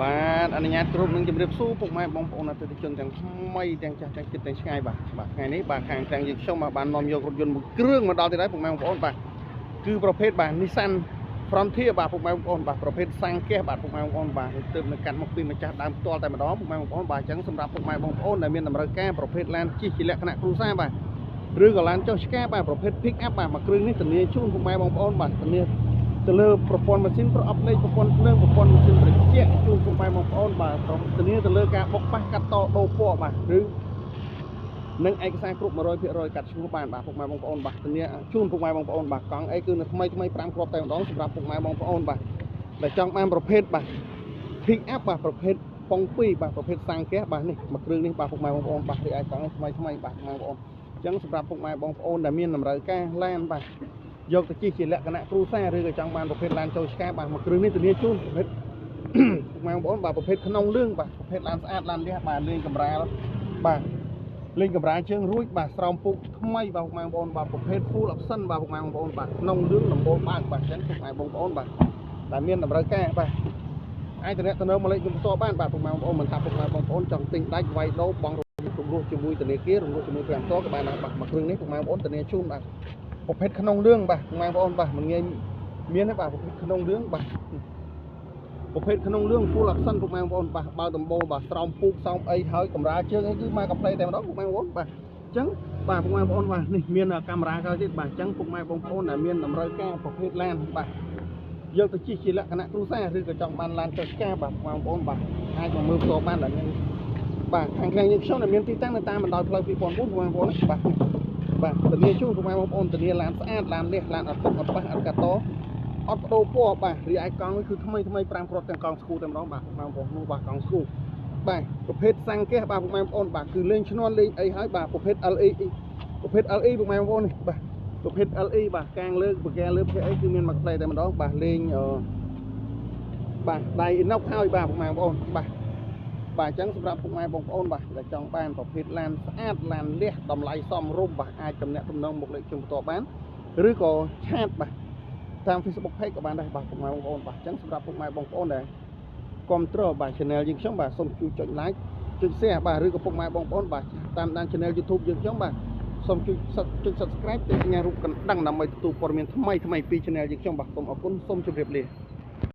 បាទអនុញ្ញាតគ្រប់នឹងជម្រាបសួរពុកម៉ែបងប្អូនអតិថិជនទាំងថ្មីទាំងចាស់ទាំងចិត្តទាំងឆ្ងាយបាទថ្ងៃនេះបាទខាងទាំងយើងខ្ញុំបាននាំយករថយន្តមួយគ្រឿងមកដល់ទីនេះពុកម៉ែបងប្អូនបាទគឺប្រភេទបាទ Nissan Frontier បាទពុកម៉ែបងប្អូនបាទប្រភេទសាំងកេះបាទពុកម៉ែបងប្អូនបាទទើបនឹងកាត់មកពីម្ចាស់ដើមផ្ទាល់តែម្ដងពុកម៉ែបងប្អូនបាទអញ្ចឹងសម្រាប់ពុកម៉ែបងប្អូនដែលមានតម្រូវការប្រភេទឡានជិះជាលក្ខណៈគ្រួសារបាទឬក៏ឡានចុះឆ្កាបាទប្រភេទ Pick up បាទមួយគ្រឿងនេះធានាជូនពុកម៉ែបងប្អូនបាទធានាទៅលើប្រព័ន្ធម៉ាស៊ីនប្រអប់លេខប្រព័ន្ធភ្លើងប្រព័ន្ធម៉ាស៊ីនត្រជាក់ជូនពុកម៉ែបងប្អូនបាទធានាទៅលើការបុកប៉ះកាត់តដូរពណ៌បាទឬនឹងឯកសារគ្រប់ 100% កាត់ឈ្មោះបានបាទពុកម៉ែបងប្អូនបាទធានាជូនពុកម៉ែបងប្អូនបាទកង់អីគឺនៅថ្មី5គ្រាប់តែម្ដងសម្រាប់ពុកម៉ែបងប្អូនបាទដែលចង់បានប្រភេទបាទ Pick up បាទប្រភេទប៉ុង2បាទប្រភេទសាំងកេះបាទនេះមួយគ្រឿងនេះបាទពុកម៉ែបងប្អូនបាទរីឯកង់នេះថ្មីបាទបងប្អូនអញ្ចឹងសម្រាប់ពុកម៉ែបងប្អូនដែលមានតម្រូវការឡានបាទយកទៅជិះជាលក្ខណៈគ្រួសារឬក៏ចង់បានប្រភេទឡានចូលឆ្កាបាទមួយគ្រឿងនេះធានាជូនប្រភេទពុកម៉ែបងប្អូនបាទប្រភេទក្នុងលឿងបាទប្រភេទឡានស្អាតឡានលះបាទលេងកម្រាលបាទលេងកម្រាលជើងរួចបាទស្រោមពុកថ្មីបាទពុកម៉ែបងប្អូនបាទប្រភេទ full option បាទពុកម៉ែបងប្អូនបាទក្នុងលឿងដំបូលបើកបាទអញ្ចឹងពុកម៉ែបងប្អូនបាទដែលមានតម្រូវការបាទអាចតំណទៅមកលេខខ្ញុំផ្ទាល់បានបាទពុកម៉ែបងប្អូនមិនថាពុកម៉ែបងប្អូនចង់ទិញដាច់វាយដោបងរំលោះជាមួយធនាគាររំលោះជាមួយព្រះអង្គក៏បានដែរបាទមួយគ្រឿងនេះពុកម៉ែបងប្អូនធានាជូនបាទប្រភេទក្នុងលឿងបាទពុកម៉ែបងប្អូនបាទមិនងាយមានទេបាទប្រភេទក្នុងលឿងបាទប្រភេទក្នុងលឿង full option ពុកម៉ែបងប្អូនបាទបើដំបូលបាទស្រោមពូកសោមអីហើយកម្រាលជើងអីគឺមកកាផ្លេតែម្ដងពុកម៉ែបងប្អូនបាទអញ្ចឹងបាទពុកម៉ែបងប្អូនបាទនេះមានកាមេរ៉ាក្រោយទៀតបាទអញ្ចឹងពុកម៉ែបងប្អូនដែលមានតម្រូវការប្រភេទឡានបាទយកទៅជិះជាលក្ខណៈគ្រួសារឬក៏ចង់បានឡានចុះឆ្កាបាទបងប្អូនបាទអាចមកមើលផ្ទាល់បានដល់បាទខាងខាងយើងខ្ញុំដែលមានទីតាំងនៅតាមបណ្ដោយផ្លូវ2004បងប្អូនបាទបាទធានាជូនបងប្អូនធានាឡានស្អាតឡានលះឡានអត់ទុកអត់ប៉ះអត់កាត់តអត់បដូរពណ៌បាទរីឯកង់នេះគឺថ្មី5គ្រាប់ទាំងកង់ស្គូតែម្ដងបាទបងប្អូននោះបាទកង់ស្គូបាទប្រភេទសាំងកេះបាទបងប្អូនបាទគឺលេងឈ្នន់លេងអីហើយបាទប្រភេទ LE ប្រភេទ LE បងប្អូននេះបាទប្រភេទ LE បាទកាងលើកបកែលើផ្ទៃអីគឺមានមួយផ្លែតែម្ដងបាទលេងបាទដៃអ៊ីណុកហើយបាទបងប្អូនបាទបាទអញ្ចឹងសម្រាប់ពុកម៉ែបងប្អូនបាទដែលចង់បានប្រភេទឡានស្អាតឡានលះតម្លៃសមរម្យបាទអាចតំណាក់តំណងមកលេខខ្ញុំផ្ទាល់បានឬក៏ឆាតបាទតាម Facebook Page ក៏បានដែរបាទពុកម៉ែបងប្អូនបាទអញ្ចឹងសម្រាប់ពុកម៉ែបងប្អូនដែលគ្រប់គ្រងបាទ Channel យើងខ្ញុំបាទសូមជួយចុច Like ចុច Share បាទឬក៏ពុកម៉ែបងប្អូនបាទតាមដាន Channel YouTube យើងខ្ញុំបាទសូមចុច Subscribe ទៅសញ្ញារូបកណ្ដឹងដើម្បីទទួលព័ត៌មានថ្មីពី Channel យើងខ្ញុំបាទសូមអរគុណសូមជម្រាបលា